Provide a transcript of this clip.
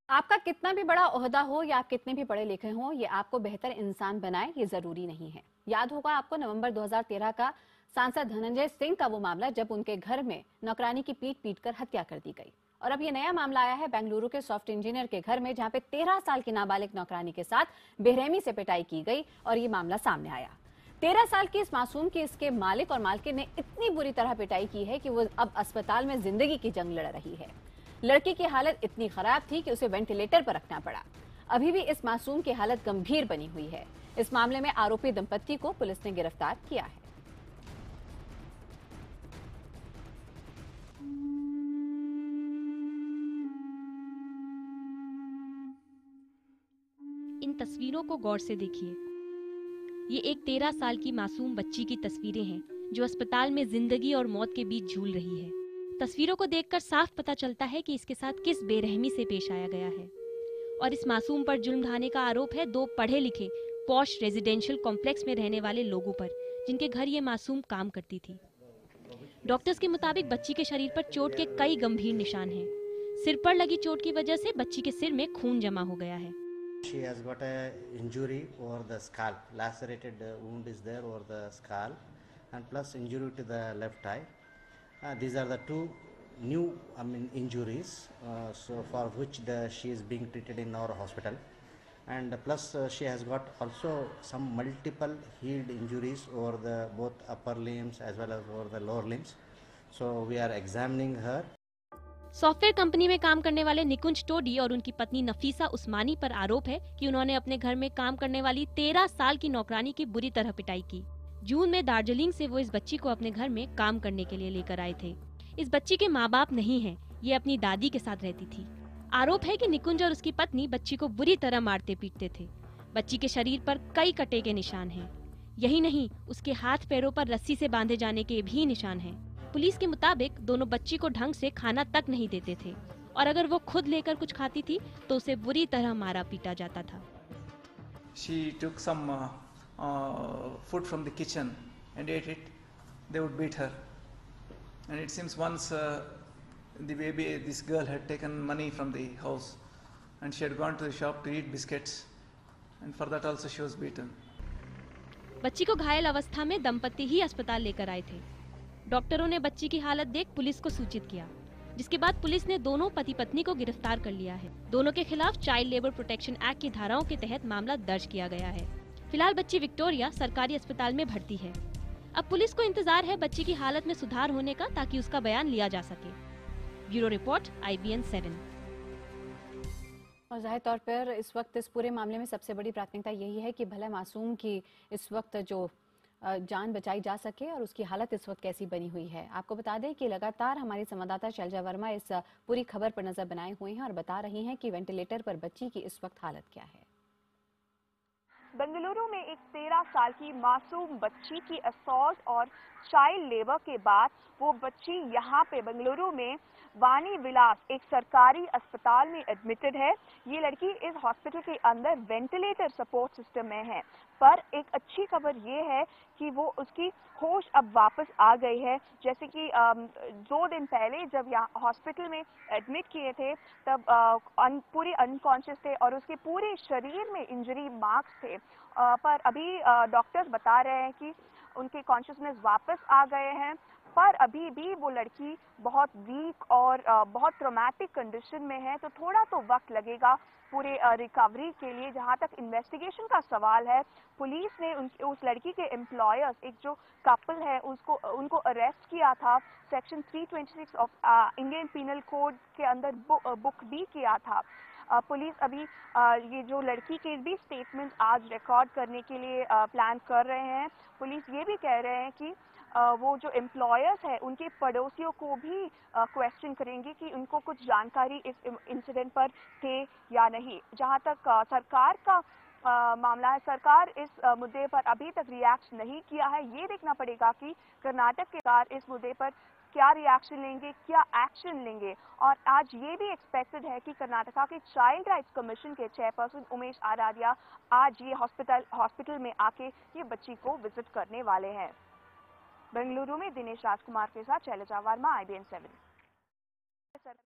आपका कितना भी बड़ा ओहदा हो या आप कितने भी पढ़े लिखे हों, ये आपको बेहतर इंसान बनाए ये जरूरी नहीं है। याद होगा आपको नवंबर 2013 का सांसद धनंजय सिंह का वो मामला, जब उनके घर में नौकरानी की पीट पीट कर हत्या कर दी गई। और अब ये नया मामला आया है बेंगलुरु के सॉफ्ट इंजीनियर के घर में, जहां पे 13 साल की नाबालिग नौकरानी के साथ बेरहमी से पिटाई की गई और ये मामला सामने आया। 13 साल की इस मासूम की इसके मालिक और मालकिन ने इतनी बुरी तरह पिटाई की है कि वो अब अस्पताल में जिंदगी की जंग लड़ रही है। लड़की की हालत इतनी खराब थी कि उसे वेंटिलेटर पर रखना पड़ा। अभी भी इस मासूम की हालत गंभीर बनी हुई है। इस मामले में आरोपी दंपत्ति को पुलिस ने गिरफ्तार किया है। इन तस्वीरों को गौर से देखिए। ये एक 13 साल की मासूम बच्ची की तस्वीरें हैं जो अस्पताल में जिंदगी और मौत के बीच झूल रही है। तस्वीरों को देखकर साफ पता चलता है कि इसके साथ किस बेरहमी से पेश आया गया है। और इस मासूम पर जुल्म ढाने का आरोप है दो पढ़े लिखे पॉश रेजिडेंशियल कॉम्प्लेक्स में रहने वाले लोगों पर, जिनके घर ये मासूम काम करती थी। डॉक्टर्स के मुताबिक बच्ची के शरीर पर चोट के कई गंभीर निशान हैं। सिर पर लगी चोट की वजह से बच्ची के सिर में खून जमा हो गया है। She has got a injury over the scalp, lacerated wound is there over the scalp, and plus injury to the left eye. These are the two new, injuries. So for which she is being treated in our hospital, and plus she has got also some multiple healed injuries over the both upper limbs as well as over the lower limbs. So we are examining her. Software company में काम करने वाले निकुंज टोडी और उनकी पत्नी नफीसा उस्मानी पर आरोप है कि उन्होंने अपने घर में काम करने वाली 13 साल की नौकरानी की बुरी तरह पिटाई की। जून में दार्जिलिंग से वो इस बच्ची को अपने घर में काम करने के लिए लेकर आए थे। इस बच्ची के माँ बाप नहीं हैं, ये अपनी दादी के साथ रहती थी। आरोप है कि निकुंज और उसकी पत्नी बच्ची को बुरी तरह मारते पीटते थे। बच्ची के शरीर पर कई कटे के निशान हैं। यही नहीं, उसके हाथ पैरों पर रस्सी से बांधे जाने के भी निशान हैं। पुलिस के मुताबिक दोनों बच्ची को ढंग से खाना तक नहीं देते थे और अगर वो खुद लेकर कुछ खाती थी तो उसे बुरी तरह मारा पीटा जाता था। She took some food from the kitchen and ate it. They would beat her, and it seems once this girl had taken money from the house, and she had gone to the shop to eat biscuits, and for that also she was beaten. बच्ची को घायल अवस्था में दंपति ही अस्पताल लेकर आए थे। डॉक्टरों ने बच्ची की हालत देख पुलिस को सूचित किया, जिसके बाद पुलिस ने दोनों पति पत्नी को गिरफ्तार कर लिया है। दोनों के खिलाफ चाइल्ड लेबर प्रोटेक्शन एक्ट की धाराओं के तहत मामला दर्ज किया गया है। फिलहाल बच्ची विक्टोरिया सरकारी अस्पताल में भर्ती है। अब पुलिस को इंतजार है बच्ची की हालत में सुधार होने का, ताकि उसका बयान लिया जा सके। Bureau report IBN 7। और जाहिर तौर पर इस वक्त इस पूरे मामले में सबसे बड़ी प्राथमिकता यही है कि भला मासूम की इस वक्त जो जान बचाई जा सके और उसकी हालत इस वक्त कैसी बनी हुई है। आपको बता दें कि लगातार हमारी संवाददाता शैलजा वर्मा इस पूरी खबर पर नजर बनाए हुए हैं और बता रही हैं कि वेंटिलेटर पर बच्ची की इस वक्त हालत क्या है। बेंगलुरु में एक 13 साल की मासूम बच्ची की असॉल्ट और चाइल्ड लेबर के बाद वो बच्ची यहाँ पे बेंगलुरु में वाणी विलास एक सरकारी अस्पताल में एडमिटेड है। ये लड़की इस हॉस्पिटल के अंदर वेंटिलेटर सपोर्ट सिस्टम में है, पर एक अच्छी खबर ये है कि वो उसकी होश अब वापस आ गई है। जैसे कि 2 दिन पहले जब यहाँ हॉस्पिटल में एडमिट किए थे तब पूरी अनकॉन्शियस थे और उसके पूरे शरीर में इंजरी मार्क्स थे, पर अभी डॉक्टर्स बता रहे हैं कि उनके कॉन्शियसनेस वापस आ गए हैं, पर अभी भी वो लड़की बहुत वीक और बहुत ट्रॉमेटिक कंडीशन में है, तो थोड़ा तो वक्त लगेगा पूरे रिकवरी के लिए। जहां तक इन्वेस्टिगेशन का सवाल है, पुलिस ने उस लड़की के एम्प्लॉयर्स, एक जो कपल है, उनको अरेस्ट किया था। Section 326 of Indian penal code के अंदर बुक भी किया था। पुलिस अभी ये जो लड़की के भी स्टेटमेंट आज रिकॉर्ड करने के लिए प्लान कर रहे हैं। पुलिस ये भी कह रहे हैं कि वो जो एम्प्लॉयर्स है उनके पड़ोसियों को भी क्वेश्चन करेंगे कि उनको कुछ जानकारी इस इंसिडेंट पर थे या नहीं। जहां तक सरकार का मामला है, सरकार इस मुद्दे पर अभी तक रिएक्ट नहीं किया है। ये देखना पड़ेगा कि कर्नाटक के सरकार इस मुद्दे पर क्या रिएक्शन लेंगे, क्या एक्शन लेंगे। और आज ये भी एक्सपेक्टेड है कि कर्नाटका के चाइल्ड राइट्स कमीशन के चेयरपर्सन उमेश आराध्या आज ये हॉस्पिटल में आके ये बच्ची को विजिट करने वाले हैं। बेंगलुरु में दिनेश राजकुमार के साथ शैलजा वर्मा, IBN 7।